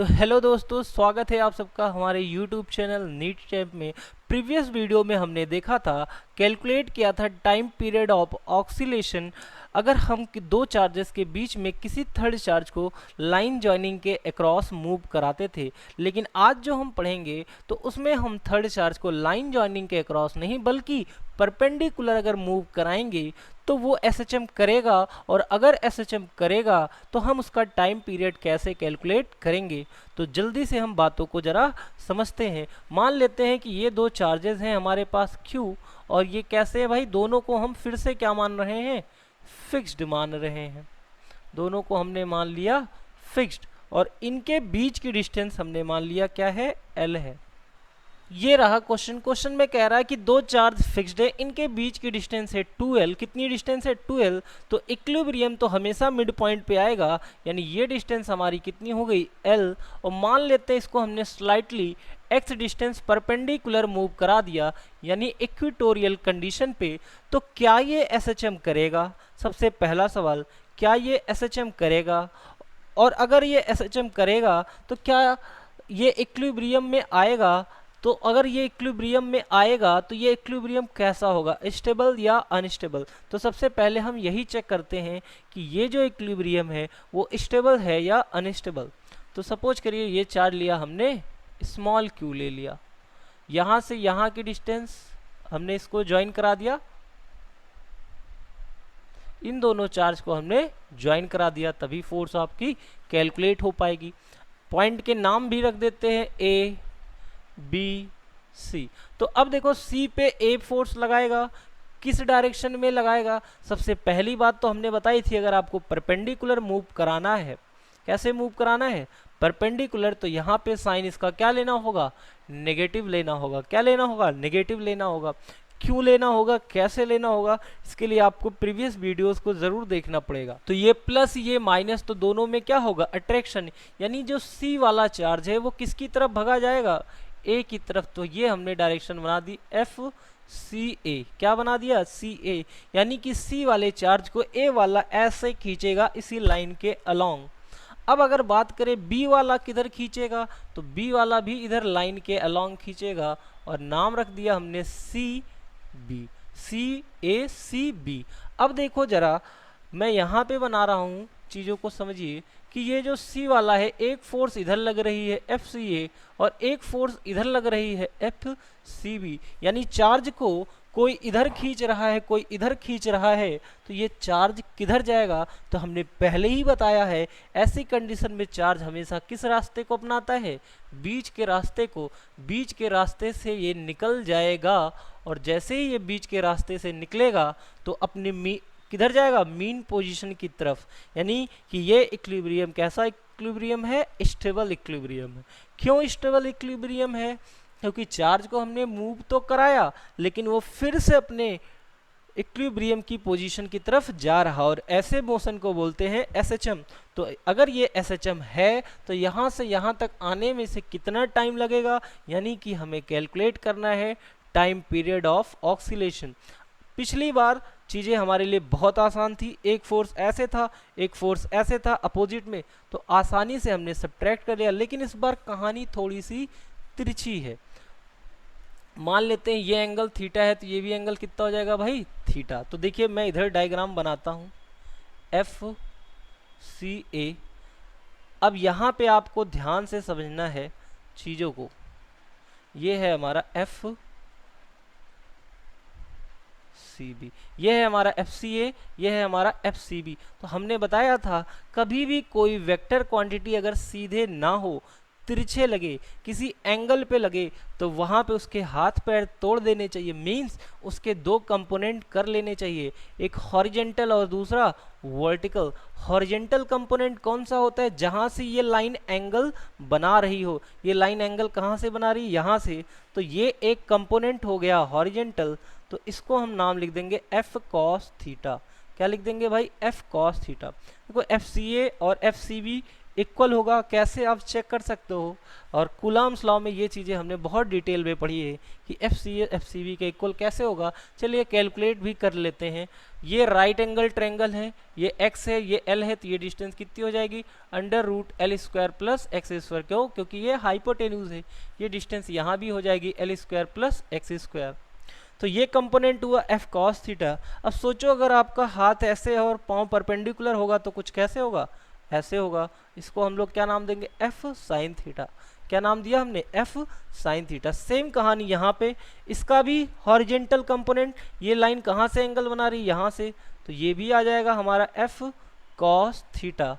तो हेलो दोस्तों, स्वागत है आप सबका हमारे YouTube चैनल नीट चैप में। प्रीवियस वीडियो में हमने देखा था, कैलकुलेट किया था टाइम पीरियड ऑफ ऑक्सीलेशन अगर हम दो चार्जेस के बीच में किसी थर्ड चार्ज को लाइन जॉइनिंग के अक्रॉस मूव कराते थे। लेकिन आज जो हम पढ़ेंगे तो उसमें हम थर्ड चार्ज को लाइन जॉइनिंग के अक्रॉस नहीं बल्कि परपेंडिकुलर अगर मूव कराएंगे तो वो एसएचएम करेगा, और अगर एसएचएम करेगा तो हम उसका टाइम पीरियड कैसे कैलकुलेट करेंगे। तो जल्दी से हम बातों को ज़रा समझते हैं। मान लेते हैं कि ये दो चार्जेस हैं हमारे पास Q, और ये कैसे है भाई, दोनों को हम फिर से क्या मान रहे हैं, फिक्स्ड मान रहे हैं। दोनों को हमने मान लिया फिक्स्ड, और इनके बीच की डिस्टेंस हमने मान लिया क्या है, L है। ये रहा क्वेश्चन में कह रहा है कि दो चार्ज फिक्स्ड है, इनके बीच की डिस्टेंस है 2L। कितनी डिस्टेंस है, 2L। तो इक्विलिब्रियम तो हमेशा मिड पॉइंट पे आएगा, यानी ये डिस्टेंस हमारी कितनी हो गई, L। और मान लेते हैं इसको हमने slightly x distance perpendicular move करा दिया, यानी इक्वेटोरियल कंडीशन पे। तो क्या ये SHM करेगा, सबसे पहला सवाल, क्या ये SHM करेगा? और अगर ये SHM करेगा तो क्या ये इक्विलिब्रियम में आएगा? तो अगर ये इक्विलिब्रियम में आएगा तो ये इक्विलिब्रियम कैसा होगा, स्टेबल या अनस्टेबल? तो सबसे पहले हम यही चेक करते हैं कि ये जो इक्विलिब्रियम है वो स्टेबल है या अनस्टेबल। तो सपोज करिए ये चार्ज लिया हमने, स्मॉल q ले लिया, यहाँ से यहाँ की डिस्टेंस हमने इसको ज्वाइन करा दिया, इन दोनों चार्ज को हमने ज्वाइन करा दिया, तभी फोर्स आपकी कैलकुलेट हो पाएगी। पॉइंट के नाम भी रख देते हैं A B C। तो अब देखो C पे A फोर्स लगाएगा, किस डायरेक्शन में लगाएगा? सबसे पहली बात तो हमने बताई थी, अगर आपको परपेंडिकुलर मूव कराना है, कैसे मूव कराना है, परपेंडिकुलर, तो यहाँ पे साइन इसका क्या लेना होगा, नेगेटिव लेना होगा। क्या लेना होगा, नेगेटिव लेना होगा। क्यों लेना होगा, कैसे लेना होगा, इसके लिए आपको प्रीवियस वीडियोस को जरूर देखना पड़ेगा। तो ये प्लस ये माइनस, तो दोनों में क्या होगा, अट्रैक्शन, यानी जो C वाला चार्ज है वो किसकी तरफ भगा जाएगा, A की तरफ। तो ये हमने डायरेक्शन बना दी FCA। क्या बना दिया, CA, यानी कि C वाले चार्ज को A वाला ऐसे खींचेगा इसी लाइन के अलोंग। अब अगर बात करें B वाला किधर खींचेगा, तो B वाला भी इधर लाइन के अलोंग खींचेगा, और नाम रख दिया हमने CB, CACB। अब देखो जरा, मैं यहाँ पे बना रहा हूँ, चीज़ों को समझिए कि ये जो C वाला है, एक फोर्स इधर लग रही है FCA, और एक फोर्स इधर लग रही है FCB, यानी चार्ज को कोई इधर खींच रहा है, कोई इधर खींच रहा है, तो ये चार्ज किधर जाएगा? तो हमने पहले ही बताया है, ऐसी कंडीशन में चार्ज हमेशा किस रास्ते को अपनाता है, बीच के रास्ते को। बीच के रास्ते से ये निकल जाएगा, और जैसे ही ये बीच के रास्ते से निकलेगा तो अपनी किधर जाएगा, मीन पोजीशन की तरफ। यानी कि ये इक्विलिब्रियम कैसा इक्विलिब्रियम है, स्टेबल इक्विलिब्रियम है। क्यों स्टेबल इक्विलिब्रियम है? क्योंकि चार्ज को हमने मूव तो कराया, लेकिन वो फिर से अपने इक्विलिब्रियम की पोजीशन की तरफ जा रहा, और ऐसे मोशन को बोलते हैं SHM। तो अगर ये SHM है तो यहाँ से यहाँ तक आने में से कितना टाइम लगेगा, यानी कि हमें कैलकुलेट करना है टाइम पीरियड ऑफ ऑक्सीलेशन। पिछली बार चीज़ें हमारे लिए बहुत आसान थी, एक फोर्स ऐसे था, एक फोर्स ऐसे था अपोजिट में, तो आसानी से हमने सब्ट्रैक्ट कर लिया। लेकिन इस बार कहानी थोड़ी सी तिरछी है। मान लेते हैं ये एंगल थीटा है, तो ये भी एंगल कितना हो जाएगा भाई, थीटा। तो देखिए मैं इधर डायग्राम बनाता हूँ, FCA। अब यहाँ पे आपको ध्यान से समझना है चीज़ों को। ये है हमारा FCB, ये है हमारा FCA, ये है हमारा FCB। तो हमने बताया था, कभी भी कोई वेक्टर क्वांटिटी अगर सीधे ना हो, तिरछे लगे, किसी एंगल पे लगे, तो वहाँ पे उसके हाथ पैर तोड़ देने चाहिए। मींस उसके दो कंपोनेंट कर लेने चाहिए, एक हॉरिजेंटल और दूसरा वर्टिकल। हॉरिजेंटल कंपोनेंट कौन सा होता है, जहाँ से ये लाइन एंगल बना रही हो। ये लाइन एंगल कहाँ से बना रही है, यहाँ से। तो ये एक कंपोनेंट हो गया हॉरिजेंटल, तो इसको हम नाम लिख देंगे F cos थीटा। क्या लिख देंगे भाई, F cos थीटा। देखो FCA और FCB इक्वल होगा, कैसे आप चेक कर सकते हो। और कूलम्ब्स लॉ में ये चीज़ें हमने बहुत डिटेल में पढ़ी है कि FCA/FCB का इक्वल कैसे होगा। चलिए कैलकुलेट भी कर लेते हैं। ये राइट एंगल ट्रायंगल है, ये x है, ये l है, तो ये डिस्टेंस कितनी हो जाएगी, √L² प्लस x²। क्यों? क्योंकि ये हाइपोटेन्यूज है, ये डिस्टेंस यहाँ भी हो जाएगी L² प्लस x²। तो ये कंपोनेंट हुआ f cos थीटा। अब सोचो अगर आपका हाथ ऐसे है और पाँव परपेंडिकुलर होगा तो कुछ कैसे होगा, ऐसे होगा। इसको हम लोग क्या नाम देंगे, f sin थीटा। क्या नाम दिया हमने, f sin थीटा। सेम कहानी यहाँ पे, इसका भी हॉरिजेंटल कंपोनेंट, ये लाइन कहाँ से एंगल बना रही है, यहाँ से, तो ये भी आ जाएगा हमारा f cos थीटा,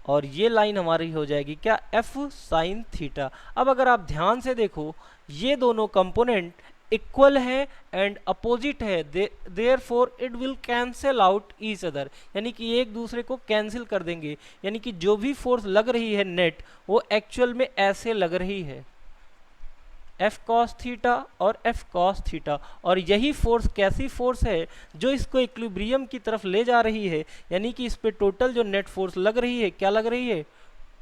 और ये लाइन हमारी हो जाएगी क्या, f sin थीटा। अब अगर आप ध्यान से देखो, ये दोनों कंपोनेंट इक्वल है एंड अपोजिट है, therefore it will cancel out each other, यानी कि एक दूसरे को कैंसिल कर देंगे। यानी कि जो भी फोर्स लग रही है नेट, वो एक्चुअल में ऐसे लग रही है, f cos थीटा और f cos थीटा। और यही फोर्स कैसी फोर्स है, जो इसको इक्विलिब्रियम की तरफ ले जा रही है। यानी कि इस पे टोटल जो नेट फोर्स लग रही है, क्या लग रही है,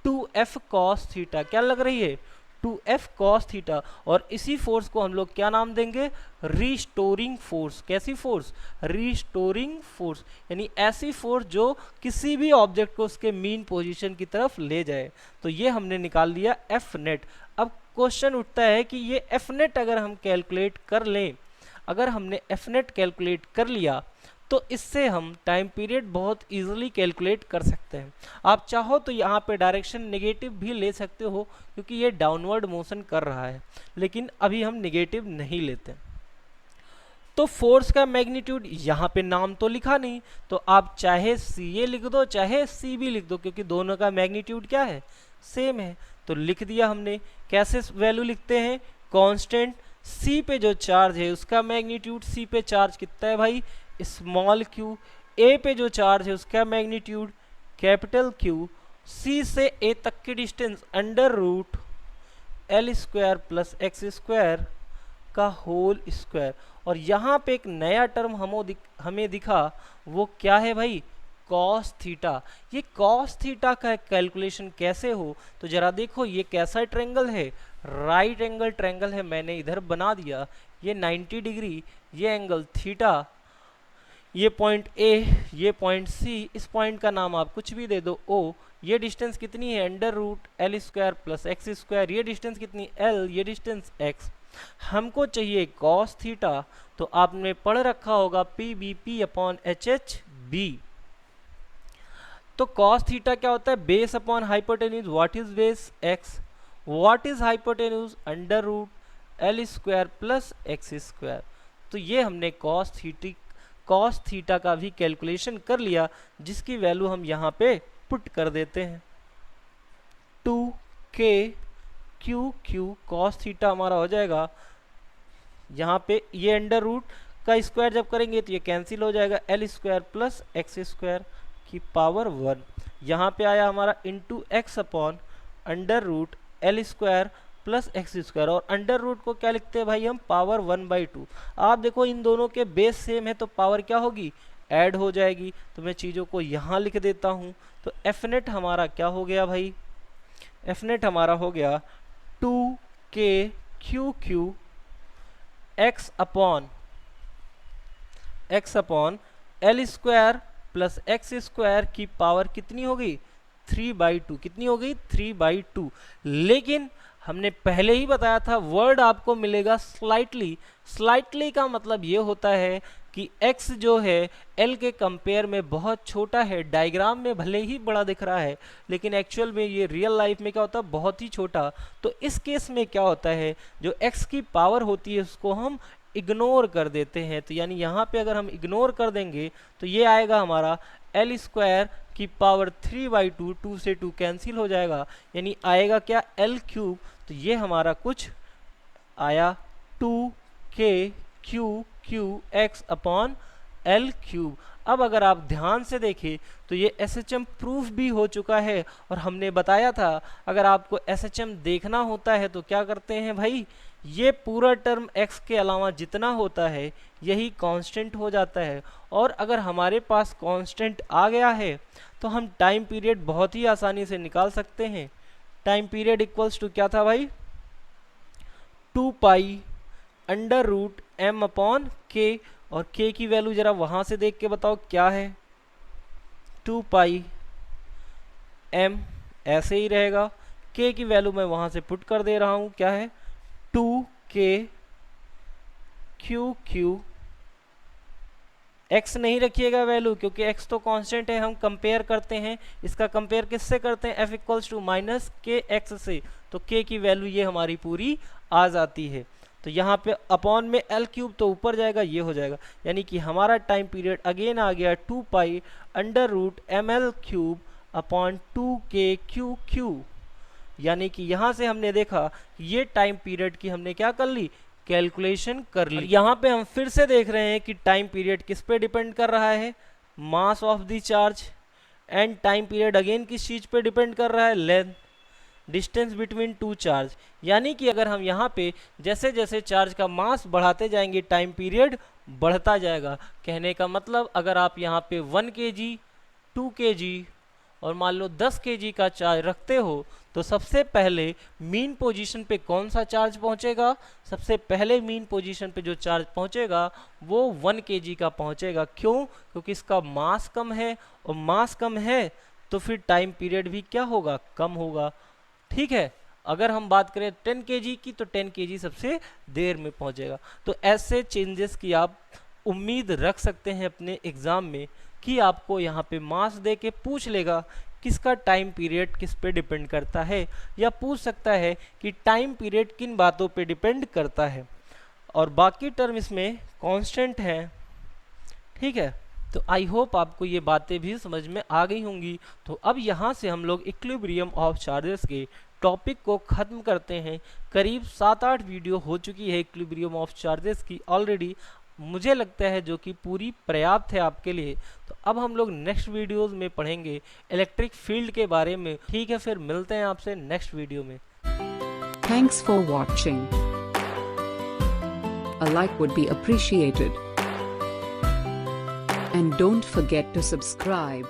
2f cos थीटा। क्या लग रही है, 2f cos थीटा। और इसी फोर्स को हम लोग क्या नाम देंगे, रिस्टोरिंग फोर्स। कैसी फोर्स, रिस्टोरिंग फोर्स, यानी ऐसी फोर्स जो किसी भी ऑब्जेक्ट को उसके मीन पोजीशन की तरफ ले जाए। तो ये हमने निकाल लिया एफ नेट। अब क्वेश्चन उठता है कि ये एफ नेट अगर हम कैलकुलेट कर लें, अगर हमने एफ नेट कैलकुलेट कर लिया तो इससे हम टाइम पीरियड बहुत इजीली कैलकुलेट कर सकते हैं। आप चाहो तो यहाँ पे डायरेक्शन नेगेटिव भी ले सकते हो, क्योंकि ये डाउनवर्ड मोशन कर रहा है, लेकिन अभी हम नेगेटिव नहीं लेते। तो फोर्स का मैग्नीट्यूड यहाँ पे नाम तो लिखा नहीं, तो आप चाहे CA लिख दो चाहे CB लिख दो, क्योंकि दोनों का मैग्नीट्यूड क्या है, सेम है। तो लिख दिया हमने। कैसे वैल्यू लिखते हैं, कांस्टेंट C पे जो चार्ज है उसका मैग्नीट्यूड, C पे चार्ज कितना है भाई, स्मॉल q, A पे जो चार्ज है उसका मैग्नीट्यूड कैपिटल Q, C से A तक की डिस्टेंस √L² प्लस x² का होल स्क्वायर। और यहाँ पे एक नया टर्म हमें दिखा, वो क्या है भाई, कॉस थीटा। ये कॉस थीटा का कैलकुलेशन कैसे हो, तो जरा देखो ये कैसा ट्रायंगल है, राइट एंगल ट्रायंगल है, मैंने इधर बना दिया। ये 90 डिग्री, ये एंगल थीटा, ये पॉइंट A, ये पॉइंट C, इस पॉइंट का नाम आप कुछ भी दे दो O। ये डिस्टेंस कितनी है, √L² प्लस x²। ये डिस्टेंस कितनी, L, ये डिस्टेंस x। हमको चाहिए cos थीटा, तो आपने पढ़ रखा होगा PBP/HHB। तो cos थीटा क्या होता है, base upon hypotenuse. What is base, x। What is hypotenuse, √L² plus x²। तो ये हमने cos थीटा का भी कैलकुलेशन कर लिया, जिसकी वैल्यू हम यहाँ पे पुट कर देते हैं। 2k/QQ cos थीटा हमारा हो जाएगा, यहाँ पे ये अंडर रूट का स्क्वायर जब करेंगे तो ये कैंसिल हो जाएगा, L² प्लस x² की पावर 1। यहाँ पे आया हमारा into x upon √L² plus x²। और अंडर रूट को क्या लिखते हैं भाई हम, पावर 1/2। आप देखो इन दोनों के बेस सेम है, तो पावर क्या होगी, ऐड हो जाएगी। तो मैं चीज़ों को यहाँ लिख देता हूँ। तो एफ नेट हमारा क्या हो गया भाई, एफ नेट हमारा हो गया 2k/QQ x upon L² plus x² की पावर कितनी हो गई, 3/2। कितनी हो गई, 3/2। लेकिन हमने पहले ही बताया था, वर्ड आपको मिलेगा स्लाइटली। स्लाइटली का मतलब ये होता है कि x जो है L के कंपेयर में बहुत छोटा है। डायग्राम में भले ही बड़ा दिख रहा है, लेकिन एक्चुअल में ये रियल लाइफ में क्या होता है, बहुत ही छोटा। तो इस केस में क्या होता है, जो x की पावर होती है उसको हम इग्नोर कर देते हैं। तो यानी यहाँ पे अगर हम इग्नोर कर देंगे तो ये आएगा हमारा L² की पावर 3/2, 2 से 2 कैंसिल हो जाएगा, यानी आएगा क्या, L³। तो ये हमारा कुछ आया 2k/QQ x अपॉन L³। अब अगर आप ध्यान से देखें तो ये SHM प्रूफ भी हो चुका है। और हमने बताया था अगर आपको SHM देखना होता है तो क्या करते हैं भाई, ये पूरा टर्म x के अलावा जितना होता है यही कांस्टेंट हो जाता है। और अगर हमारे पास कांस्टेंट आ गया है तो हम टाइम पीरियड बहुत ही आसानी से निकाल सकते हैं। टाइम पीरियड इक्वल्स टू क्या था भाई, 2 pi under root m upon k, और k की वैल्यू जरा वहां से देख के बताओ क्या है, 2 पाई m ऐसे ही रहेगा, k की वैल्यू मैं वहां से पुट कर दे रहा हूं, क्या है 2k q x नहीं रखिएगा वैल्यू क्योंकि x तो कांस्टेंट है, हम कंपेयर करते हैं, इसका कंपेयर किससे करते हैं, f इक्वल्स टू माइनस के x से, तो k की वैल्यू ये हमारी पूरी आ जाती है। तो यहाँ पे अपॉन में l क्यूब तो ऊपर जाएगा, ये हो जाएगा, यानी कि हमारा टाइम पीरियड अगेन आ गया 2 pi under root ml cube upon 2k q, यानी कि यहाँ से हमने देखा ये टाइम पीरियड की हमने क्या कर ली, कैलकुलेशन कर ली। यहाँ पे हम फिर से देख रहे हैं कि टाइम पीरियड किस पे डिपेंड कर रहा है, mass of the charge, and time period again किस चीज पे डिपेंड कर रहा है, length, distance between two charge. यानी कि अगर हम यहाँ पे जैसे जैसे चार्ज का मास बढ़ाते जाएंगे टाइम पीरियड बढ़ता जाएगा। कहने का मतलब अगर आप यहाँ पे 1 kg 2 kg और मान लो 10 kg का चार्ज रखते हो तो सबसे पहले मीन पोजीशन पे कौन सा चार्ज पहुंचेगा, सबसे पहले मीन पोजीशन पे जो चार्ज पहुंचेगा वो 1 kg का पहुंचेगा। क्यों, क्योंकि इसका मास कम है, और मास कम है तो फिर टाइम पीरियड भी क्या होगा, कम होगा। ठीक है, अगर हम बात करें 10 kg की तो 10 kg सबसे देर में पहुंचेगा। तो ऐसे चेंजेस की आप उम्मीद रख सकते हैं अपने एग्जाम में कि आपको यहाँ पे मास दे के पूछ लेगा किसका टाइम पीरियड किस पे डिपेंड करता है, या पूछ सकता है कि टाइम पीरियड किन बातों पे डिपेंड करता है, और बाकी टर्म इसमें कांस्टेंट है। ठीक है, तो आई होप आपको ये बातें भी समझ में आ गई होंगी। तो अब यहाँ से हम लोग इक्विलिब्रियम ऑफ चार्जेस के टॉपिक को ख़त्म करते हैं। करीब 7-8 वीडियो हो चुकी है इक्विलिब्रियम ऑफ चार्जेस की ऑलरेडी, मुझे लगता है जो कि पूरी पर्याप्त है आपके लिए। तो अब हम लोग नेक्स्ट वीडियोस में पढ़ेंगे इलेक्ट्रिक फील्ड के बारे में। ठीक है, फिर मिलते हैं आपसे नेक्स्ट वीडियो में। Thanks for watching. A like would be appreciated. And don't forget to subscribe.